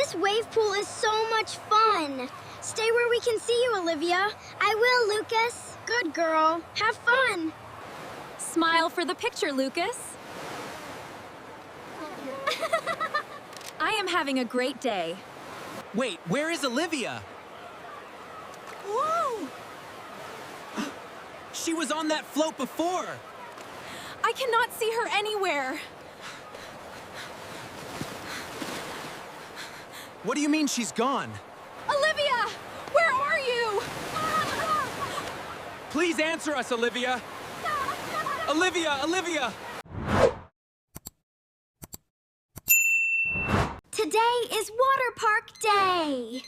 This wave pool is so much fun. Stay where we can see you, Olivia. I will, Lucas. Good girl. Have fun. Smile for the picture, Lucas. I am having a great day. Wait, where is Olivia? Whoa! She was on that float before. I cannot see her anywhere. What do you mean she's gone? Olivia, where are you? Please answer us, Olivia. Olivia, Olivia! Today is water park day.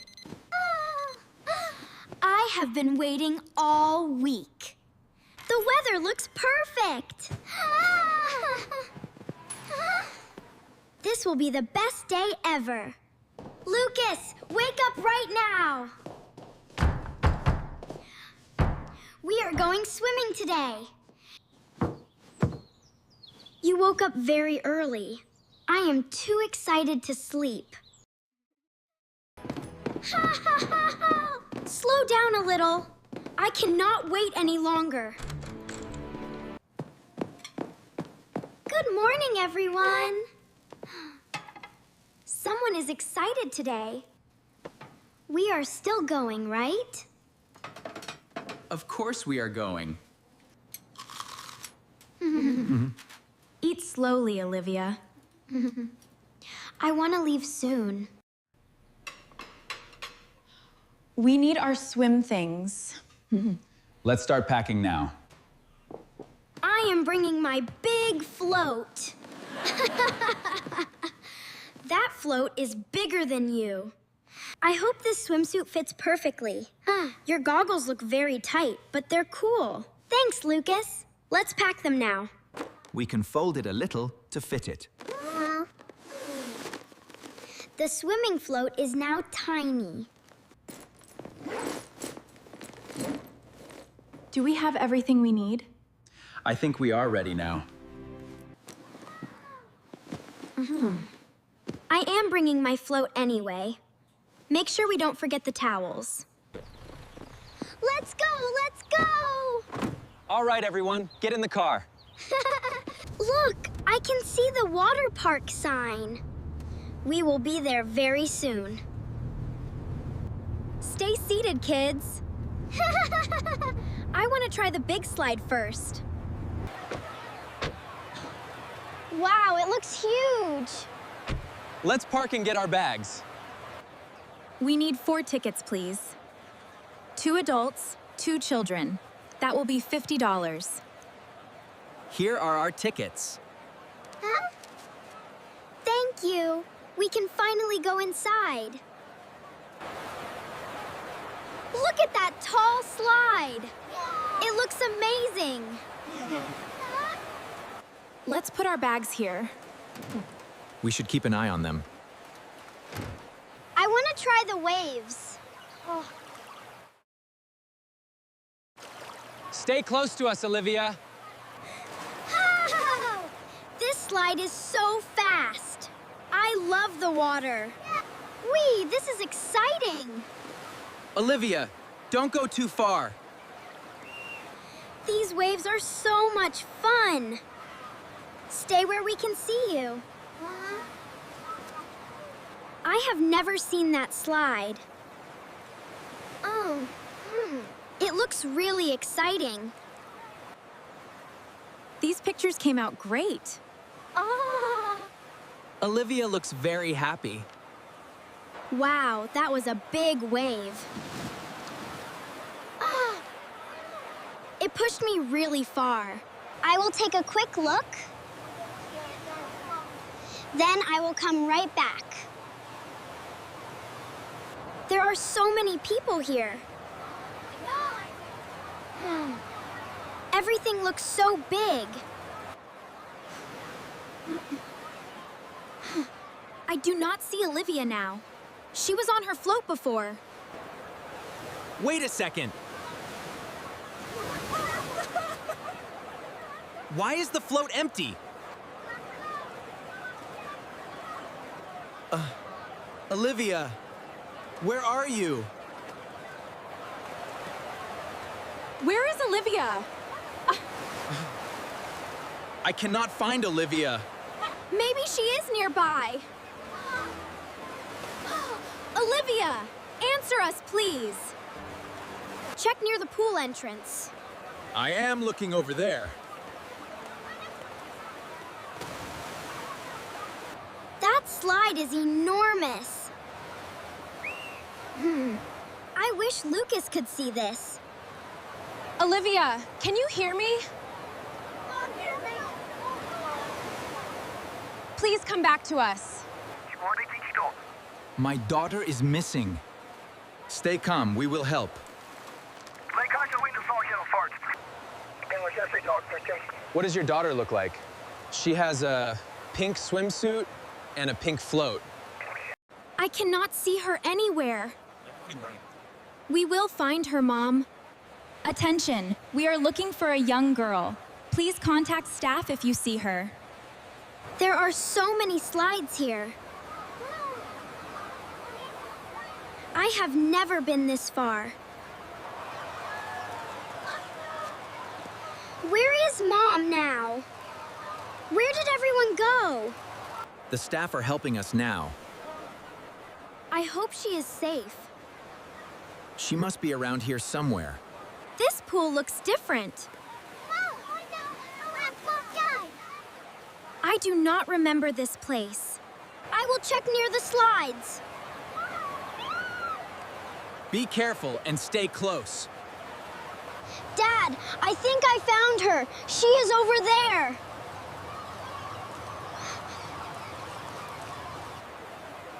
I have been waiting all week. The weather looks perfect. This will be the best day ever. Lucas, wake up right now. We are going swimming today. You woke up very early. I am too excited to sleep. Slow down a little. I cannot wait any longer. Good morning, everyone. Someone is excited today. We are still going, right? Of course we are going. Eat slowly, Olivia. I want to leave soon. We need our swim things. Let's start packing now. I am bringing my big float. That float is bigger than you. I hope this swimsuit fits perfectly. Your goggles look very tight, but they're cool. Thanks, Lucas. Let's pack them now. We can fold it a little to fit it. The swimming float is now tiny. Do we have everything we need? I think we are ready now. I am bringing my float anyway. Make sure we don't forget the towels. Let's go! Let's go! All right, everyone, get in the car. Look, I can see the water park sign. We will be there very soon. Stay seated, kids. I want to try the big slide first. Wow, it looks huge. Let's park and get our bags. We need 4 tickets, please. 2 adults, 2 children. That will be $50. Here are our tickets. Huh? Thank you. We can finally go inside. Look at that tall slide. It looks amazing. Let's put our bags here. We should keep an eye on them. I want to try the waves. Oh. Stay close to us, Olivia. This slide is so fast. I love the water. Whee, this is exciting. Olivia, don't go too far. These waves are so much fun. Stay where we can see you. I have never seen that slide. Oh, It looks really exciting. These pictures came out great. Olivia looks very happy. Wow, that was a big wave. It pushed me really far. I will take a quick look. Then I will come right back. There are so many people here. Everything looks so big. I do not see Olivia now. She was on her float before. Wait a second. Why is the float empty? Olivia, where are you? Where is Olivia? I cannot find Olivia. Maybe she is nearby. Olivia, answer us, please. Check near the pool entrance. I am looking over there. That slide is enormous. I wish Lucas could see this. Olivia, can you hear me? Please come back to us. My daughter is missing. Stay calm, we will help. What does your daughter look like? She has a pink swimsuit and a pink float. I cannot see her anywhere. We will find her, Mom. Attention, we are looking for a young girl. Please contact staff if you see her. There are so many slides here. I have never been this far. Where is Mom now? Where did everyone go? The staff are helping us now. I hope she is safe. She must be around here somewhere. This pool looks different. I do not remember this place. I will check near the slides. Be careful and stay close. Dad, I think I found her. She is over there.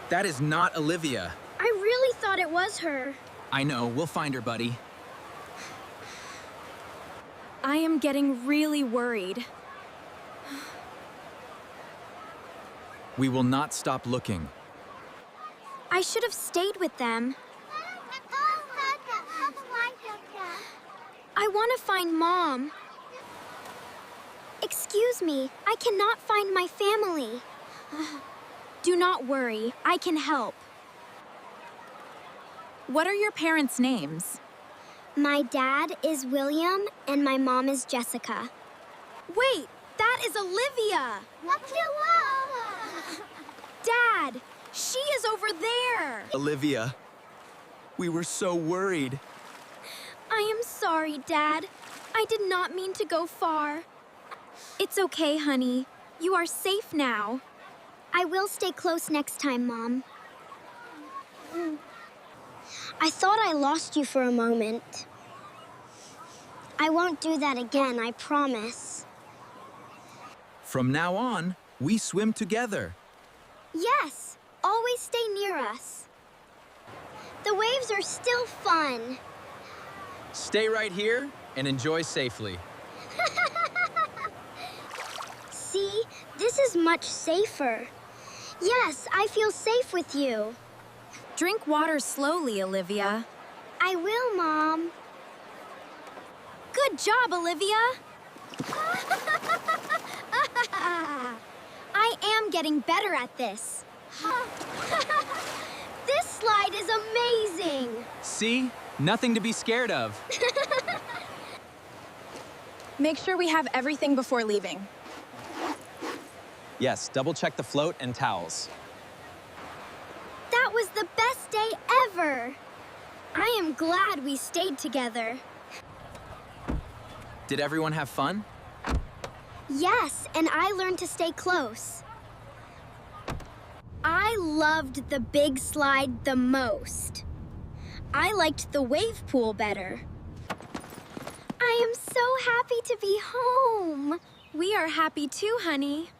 That is not Olivia. I really thought it was her. I know, we'll find her, buddy. I am getting really worried. We will not stop looking. I should have stayed with them. I want to find Mom. Excuse me, I cannot find my family. Do not worry, I can help. What are your parents' names? My dad is William and my mom is Jessica. Wait, that is Olivia! Dad, she is over there! Olivia, we were so worried. I am sorry, Dad. I did not mean to go far. It's okay, honey. You are safe now. I will stay close next time, Mom. I thought I lost you for a moment. I won't do that again, I promise. From now on, we swim together. Yes, always stay near us. The waves are still fun. Stay right here and enjoy safely. See, this is much safer. Yes, I feel safe with you. Drink water slowly, Olivia. I will, Mom. Good job, Olivia! I am getting better at this. This slide is amazing. See? Nothing to be scared of. Make sure we have everything before leaving. Yes, double check the float and towels. That was the best day ever. I am glad we stayed together. Did everyone have fun? Yes, and I learned to stay close. I loved the big slide the most. I liked the wave pool better. I am so happy to be home. We are happy too, honey.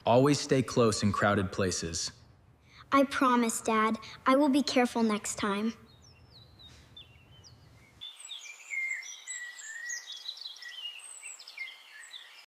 Always stay close in crowded places. I promise, Dad. I will be careful next time.